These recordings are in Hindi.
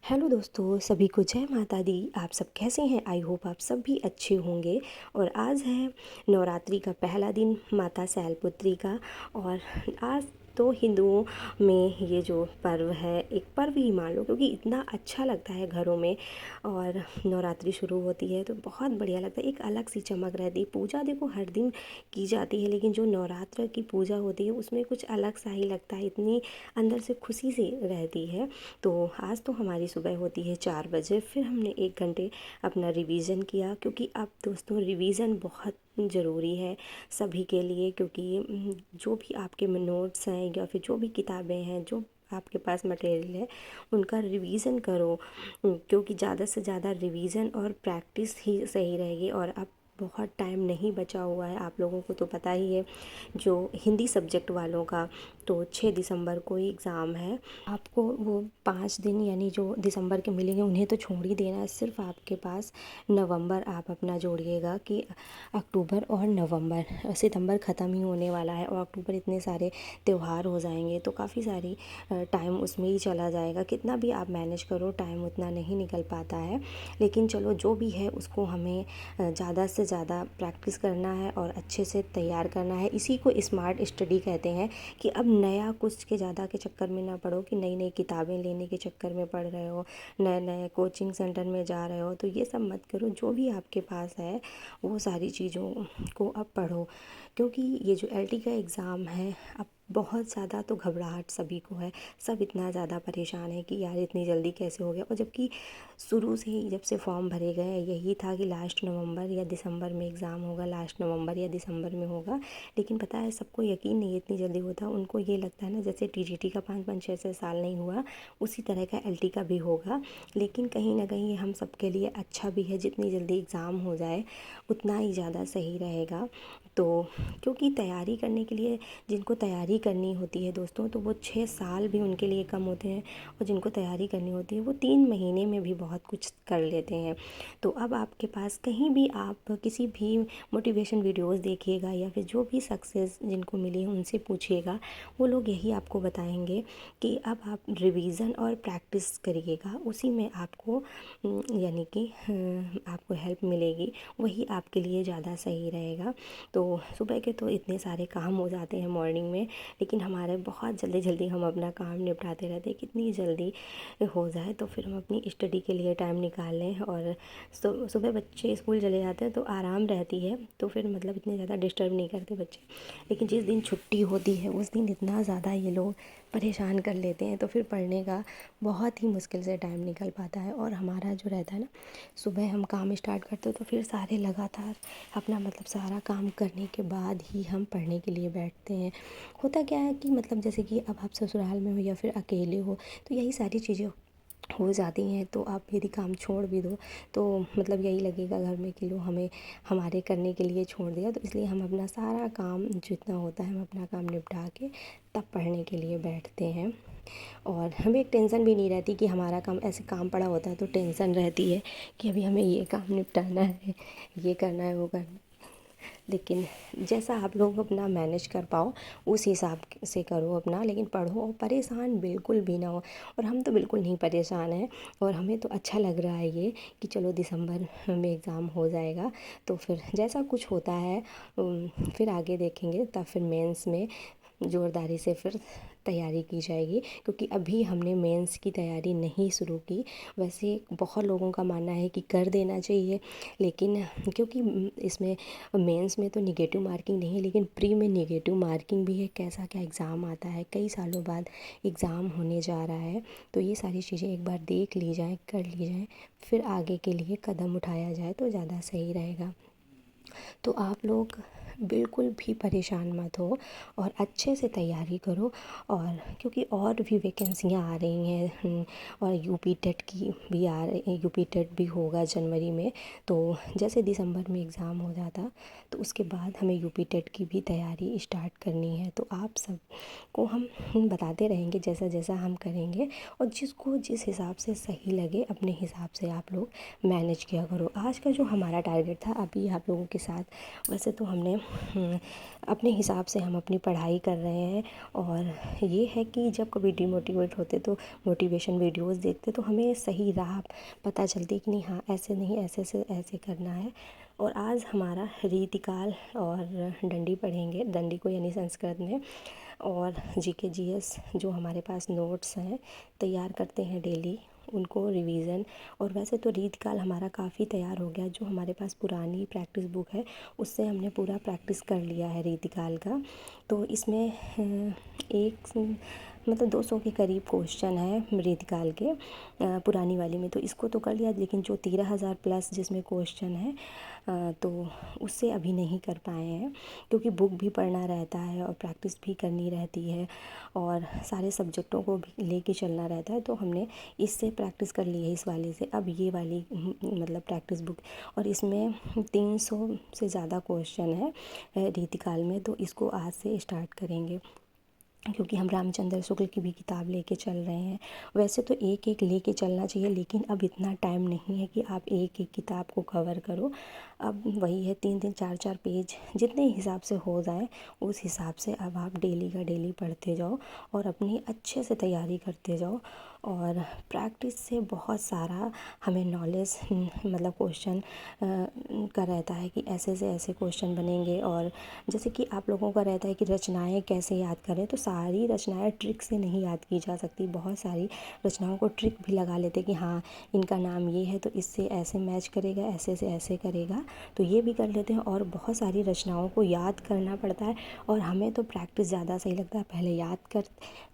हेलो दोस्तों, सभी को जय माता दी। आप सब कैसे हैं? आई होप आप सब भी अच्छे होंगे। और आज है नवरात्रि का पहला दिन माता शैलपुत्री का। और आज तो हिंदुओं में ये जो पर्व है एक पर्व ही मान लो, क्योंकि इतना अच्छा लगता है घरों में। और नवरात्रि शुरू होती है तो बहुत बढ़िया लगता है, एक अलग सी चमक रहती है। पूजा देखो हर दिन की जाती है, लेकिन जो नवरात्र की पूजा होती है उसमें कुछ अलग सा ही लगता है, इतनी अंदर से खुशी सी रहती है। तो आज तो हमारी सुबह होती है 4 बजे। फिर हमने 1 घंटे अपना रिवीज़न किया, क्योंकि अब दोस्तों रिवीज़न बहुत ज़रूरी है सभी के लिए। क्योंकि जो भी आपके में नोट्स हैं या फिर जो भी किताबें हैं, जो आपके पास मटेरियल है, उनका रिवीज़न करो। क्योंकि ज़्यादा से ज़्यादा रिवीज़न और प्रैक्टिस ही सही रहेगी। और अब बहुत टाइम नहीं बचा हुआ है, आप लोगों को तो पता ही है। जो हिंदी सब्जेक्ट वालों का तो 6 दिसंबर को ही एग्ज़ाम है। आपको वो 5 दिन यानी जो दिसंबर के मिलेंगे उन्हें तो छोड़ ही देना है। सिर्फ आपके पास नवंबर आप अपना जोड़िएगा कि अक्टूबर और नवंबर, सितंबर ख़त्म ही होने वाला है और अक्टूबर इतने सारे त्यौहार हो जाएंगे तो काफ़ी सारी टाइम उसमें ही चला जाएगा। कितना भी आप मैनेज करो टाइम उतना नहीं निकल पाता है। लेकिन चलो जो भी है उसको हमें ज़्यादा से ज़्यादा प्रैक्टिस करना है और अच्छे से तैयार करना है। इसी को स्मार्ट स्टडी कहते हैं कि अब नया कुछ के ज़्यादा के चक्कर में ना पड़ो कि नई नई किताबें लेने के चक्कर में पड़ रहे हो, नए नए कोचिंग सेंटर में जा रहे हो, तो ये सब मत करो। जो भी आपके पास है वो सारी चीज़ों को अब पढ़ो। क्योंकि ये जो एलटी का एग्ज़ाम है, अब बहुत ज़्यादा तो घबराहट सभी को है। सब इतना ज़्यादा परेशान है कि यार इतनी जल्दी कैसे हो गया। और जबकि शुरू से ही जब से फॉर्म भरे गए यही था कि लास्ट नवंबर या दिसंबर में एग्ज़ाम होगा, लास्ट नवंबर या दिसंबर में होगा। लेकिन पता है सबको यकीन नहीं इतनी जल्दी होता। उनको ये लगता है ना जैसे टीजीटी का 5-5 6 साल नहीं हुआ, उसी तरह का एलटी का भी होगा। लेकिन कहीं ना कहीं हम सबके लिए अच्छा भी है, जितनी जल्दी एग्ज़ाम हो जाए उतना ही ज़्यादा सही रहेगा। तो क्योंकि तैयारी करने के लिए जिनको तैयारी करनी होती है दोस्तों, तो वो 6 साल भी उनके लिए कम होते हैं। और जिनको तैयारी करनी होती है वो 3 महीने में भी बहुत कुछ कर लेते हैं। तो अब आपके पास कहीं भी आप किसी भी मोटिवेशन वीडियोस देखिएगा या फिर जो भी सक्सेस जिनको मिली है उनसे पूछिएगा, वो लोग यही आपको बताएंगे कि अब आप रिवीज़न और प्रैक्टिस करिएगा, उसी में आपको यानी कि आपको हेल्प मिलेगी, वही आपके लिए ज़्यादा सही रहेगा। तो सुबह के तो इतने सारे काम हो जाते हैं मॉर्निंग में, लेकिन हमारे बहुत जल्दी जल्दी हम अपना काम निपटाते रहते हैं। कितनी जल्दी हो जाए तो फिर हम अपनी स्टडी के लिए टाइम निकाल लें। और सुबह बच्चे स्कूल चले जाते हैं तो आराम रहती है, तो फिर मतलब इतने ज़्यादा डिस्टर्ब नहीं करते बच्चे। लेकिन जिस दिन छुट्टी होती है उस दिन इतना ज़्यादा ये लोग परेशान कर लेते हैं, तो फिर पढ़ने का बहुत ही मुश्किल से टाइम निकल पाता है। और हमारा जो रहता है ना, सुबह हम काम स्टार्ट करते हैं तो फिर सारे लगातार अपना मतलब सारा काम करने के बाद ही हम पढ़ने के लिए बैठते हैं। होता क्या है कि मतलब जैसे कि अब आप ससुराल में हो या फिर अकेले हो तो यही सारी चीज़ें हो जाती हैं। तो आप यदि काम छोड़ भी दो तो मतलब यही लगेगा घर में कि लो हमें हमारे करने के लिए छोड़ दिया। तो इसलिए हम अपना सारा काम जितना होता है हम अपना काम निपटा के तब पढ़ने के लिए बैठते हैं। और हमें एक टेंशन भी नहीं रहती कि हमारा काम ऐसे काम पड़ा होता है तो टेंशन रहती है कि अभी हमें ये काम निपटाना है, ये करना है, वो करना है। लेकिन जैसा आप लोग अपना मैनेज कर पाओ उस हिसाब से करो अपना, लेकिन पढ़ो और परेशान बिल्कुल भी ना हो। और हम तो बिल्कुल नहीं परेशान हैं और हमें तो अच्छा लग रहा है ये कि चलो दिसंबर में एग्ज़ाम हो जाएगा। तो फिर जैसा कुछ होता है फिर आगे देखेंगे। तब फिर मेंस में ज़ोरदारी से फिर तैयारी की जाएगी, क्योंकि अभी हमने मेंस की तैयारी नहीं शुरू की। वैसे बहुत लोगों का मानना है कि कर देना चाहिए, लेकिन क्योंकि इसमें मेंस में तो निगेटिव मार्किंग नहीं है, लेकिन प्री में निगेटिव मार्किंग भी है। कैसा क्या एग्ज़ाम आता है, कई सालों बाद एग्ज़ाम होने जा रहा है। तो ये सारी चीज़ें एक बार देख ली जाए, कर ली जाए, फिर आगे के लिए कदम उठाया जाए तो ज़्यादा सही रहेगा। तो आप लोग बिल्कुल भी परेशान मत हो और अच्छे से तैयारी करो। और क्योंकि और भी वैकेंसियाँ आ रही हैं और यूपी टेट की भी आ रही, यूपी टेट भी होगा जनवरी में। तो जैसे दिसंबर में एग्ज़ाम हो जाता तो उसके बाद हमें यूपी टेट की भी तैयारी स्टार्ट करनी है। तो आप सब को हम बताते रहेंगे जैसा जैसा हम करेंगे। और जिसको जिस हिसाब से सही लगे अपने हिसाब से आप लोग मैनेज किया करो। आज का जो हमारा टारगेट था अभी आप लोगों के साथ, वैसे तो हमने अपने हिसाब से हम अपनी पढ़ाई कर रहे हैं। और ये है कि जब कभी डिमोटिवेट होते तो मोटिवेशन वीडियोस देखते तो हमें सही राह पता चलती कि नहीं, हाँ ऐसे नहीं, ऐसे से ऐसे करना है। और आज हमारा रीतिकाल और डंडी पढ़ेंगे, डंडी को यानी संस्कृत में, और जीके जीएस जो हमारे पास नोट्स हैं तैयार करते हैं डेली, उनको रिवीज़न। और वैसे तो रीतिकाल हमारा काफ़ी तैयार हो गया, जो हमारे पास पुरानी प्रैक्टिस बुक है उससे हमने पूरा प्रैक्टिस कर लिया है रीतिकाल का। तो इसमें एक मतलब 200 के करीब क्वेश्चन है रीतिकाल के पुरानी वाली में, तो इसको तो कर लिया। लेकिन जो 13,000 प्लस जिसमें क्वेश्चन है तो उससे अभी नहीं कर पाए हैं, क्योंकि बुक भी पढ़ना रहता है और प्रैक्टिस भी करनी रहती है और सारे सब्जेक्टों को भी लेके चलना रहता है। तो हमने इससे प्रैक्टिस कर ली है, इस वाले से। अब ये वाली मतलब प्रैक्टिस बुक, और इसमें 300 से ज़्यादा क्वेश्चन है रीतिकाल में, तो इसको आज से स्टार्ट करेंगे, क्योंकि हम रामचंद्र शुक्ल की भी किताब लेके चल रहे हैं। वैसे तो एक एक लेके चलना चाहिए, लेकिन अब इतना टाइम नहीं है कि आप एक एक किताब को कवर करो। अब वही है 3-3 4-4 पेज जितने हिसाब से हो जाए उस हिसाब से अब आप डेली का डेली पढ़ते जाओ और अपनी अच्छे से तैयारी करते जाओ। और प्रैक्टिस से बहुत सारा हमें नॉलेज मतलब क्वेश्चन का रहता है कि ऐसे से ऐसे क्वेश्चन बनेंगे। और जैसे कि आप लोगों का रहता है कि रचनाएं कैसे याद करें, तो सारी रचनाएं ट्रिक से नहीं याद की जा सकती। बहुत सारी रचनाओं को ट्रिक भी लगा लेते कि हाँ इनका नाम ये है तो इससे ऐसे मैच करेगा, ऐसे से ऐसे करेगा, तो ये भी कर लेते हैं। और बहुत सारी रचनाओं को याद करना पड़ता है, और हमें तो प्रैक्टिस ज़्यादा सही लगता है। पहले याद कर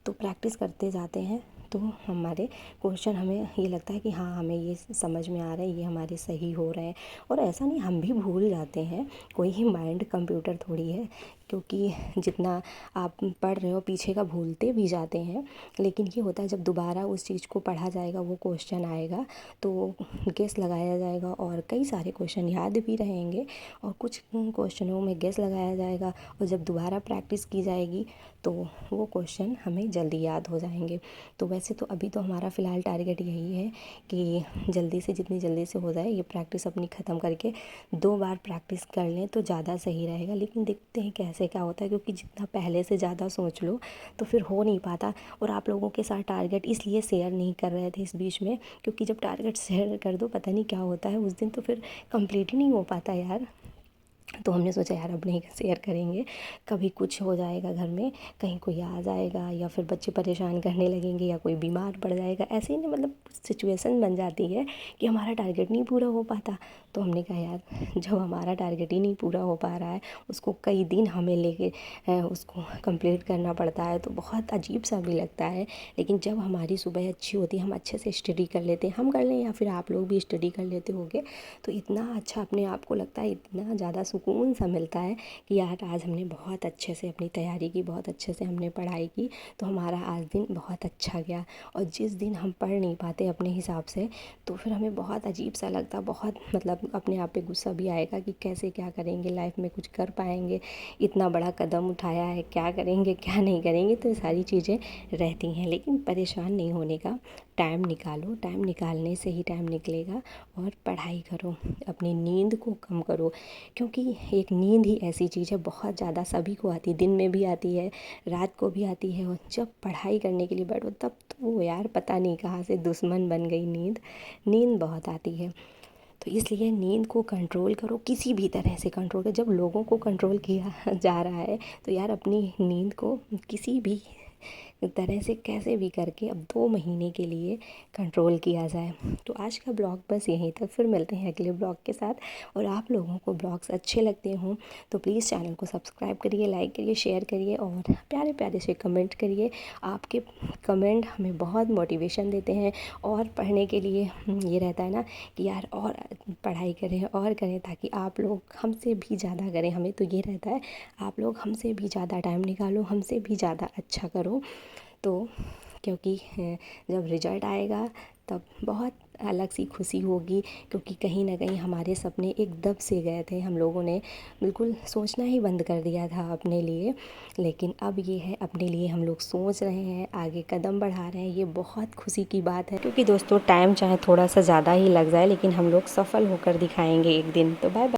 तो प्रैक्टिस करते जाते हैं तो हमारे क्वेश्चन हमें ये लगता है कि हाँ हमें ये समझ में आ रहा है, ये हमारे सही हो रहे हैं। और ऐसा नहीं, हम भी भूल जाते हैं, कोई ही माइंड कंप्यूटर थोड़ी है, क्योंकि जितना आप पढ़ रहे हो पीछे का भूलते भी जाते हैं। लेकिन ये होता है जब दोबारा उस चीज़ को पढ़ा जाएगा, वो क्वेश्चन आएगा तो गेस लगाया जाएगा, और कई सारे क्वेश्चन याद भी रहेंगे और कुछ क्वेश्चनों में गेस लगाया जाएगा, और जब दोबारा प्रैक्टिस की जाएगी तो वो क्वेश्चन हमें जल्दी याद हो जाएंगे। तो वैसे तो अभी तो हमारा फ़िलहाल टारगेट यही है कि जल्दी से, जितनी जल्दी से हो जाए ये प्रैक्टिस अपनी ख़त्म करके 2 बार प्रैक्टिस कर लें तो ज़्यादा सही रहेगा। लेकिन देखते हैं कैसे क्या होता है, क्योंकि जितना पहले से ज़्यादा सोच लो तो फिर हो नहीं पाता। और आप लोगों के साथ टारगेट इसलिए शेयर नहीं कर रहे थे इस बीच में, क्योंकि जब टारगेट शेयर कर दो पता नहीं क्या होता है उस दिन, तो फिर कंप्लीट ही नहीं हो पाता यार। तो हमने सोचा यार अब नहीं शेयर करेंगे, कभी कुछ हो जाएगा घर में, कहीं कोई आ जाएगा या फिर बच्चे परेशान करने लगेंगे या कोई बीमार पड़ जाएगा, ऐसे ही नहीं, मतलब सिचुएशन बन जाती है कि हमारा टारगेट नहीं पूरा हो पाता। तो हमने कहा यार जब हमारा टारगेट ही नहीं पूरा हो पा रहा है, उसको कई दिन हमें लेके उसको कंप्लीट करना पड़ता है, तो बहुत अजीब सा भी लगता है। लेकिन जब हमारी सुबह अच्छी होती है, हम अच्छे से स्टडी कर लेते हैं, हम कर लें या फिर आप लोग भी स्टडी कर लेते होंगे, तो इतना अच्छा अपने आप को लगता है, इतना ज़्यादा सुकून सा मिलता है कि यार आज हमने बहुत अच्छे से अपनी तैयारी की, बहुत अच्छे से हमने पढ़ाई की, तो हमारा आज दिन बहुत अच्छा गया। और जिस दिन हम पढ़ नहीं पाते अपने हिसाब से, तो फिर हमें बहुत अजीब सा लगता, बहुत मतलब अपने आप पे गुस्सा भी आएगा कि कैसे क्या करेंगे, लाइफ में कुछ कर पाएंगे, इतना बड़ा कदम उठाया है, क्या करेंगे क्या नहीं करेंगे, तो ये सारी चीज़ें रहती हैं। लेकिन परेशान नहीं होने का, टाइम निकालो, टाइम निकालने से ही टाइम निकलेगा। और पढ़ाई करो, अपनी नींद को कम करो, क्योंकि एक नींद ही ऐसी चीज़ है बहुत ज़्यादा सभी को आती है, दिन में भी आती है, रात को भी आती है, और जब पढ़ाई करने के लिए बैठो तब तो यार पता नहीं कहाँ से दुश्मन बन गई नींद। नींद बहुत आती है, तो इसलिए नींद को कंट्रोल करो, किसी भी तरह से कंट्रोल करो। जब लोगों को कंट्रोल किया जा रहा है तो यार अपनी नींद को किसी भी तरह से कैसे भी करके अब 2 महीने के लिए कंट्रोल किया जाए। तो आज का ब्लॉग बस यहीं तक, फिर मिलते हैं अगले ब्लॉग के साथ। और आप लोगों को ब्लॉग्स अच्छे लगते हों तो प्लीज़ चैनल को सब्सक्राइब करिए, लाइक करिए, शेयर करिए और प्यारे प्यारे से कमेंट करिए। आपके कमेंट हमें बहुत मोटिवेशन देते हैं और पढ़ने के लिए ये रहता है ना कि यार और पढ़ाई करें और करें, ताकि आप लोग हमसे भी ज़्यादा करें। हमें तो ये रहता है आप लोग हमसे भी ज़्यादा टाइम निकालो, हमसे भी ज़्यादा अच्छा करो। तो क्योंकि जब रिज़ल्ट आएगा तब बहुत अलग सी खुशी होगी, क्योंकि कहीं ना कहीं हमारे सपने एकदम से गए थे, हम लोगों ने बिल्कुल सोचना ही बंद कर दिया था अपने लिए। लेकिन अब ये है अपने लिए हम लोग सोच रहे हैं, आगे कदम बढ़ा रहे हैं, ये बहुत खुशी की बात है। क्योंकि दोस्तों टाइम चाहे थोड़ा सा ज़्यादा ही लग जाए, लेकिन हम लोग सफल होकर दिखाएंगे एक दिन। तो बाय बाय।